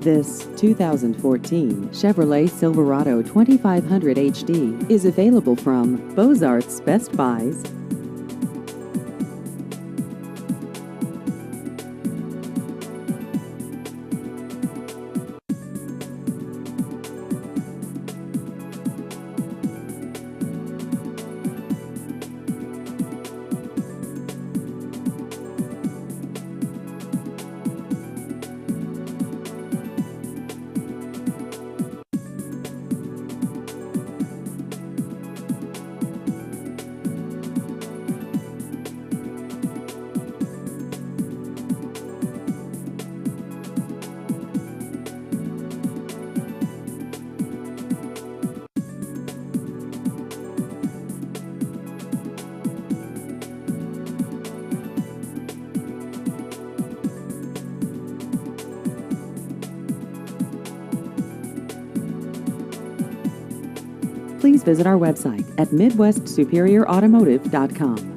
This 2014 Chevrolet Silverado 2500 HD is available from Bozarts Best Buys. Please visit our website at MidwestSuperiorAutomotive.com.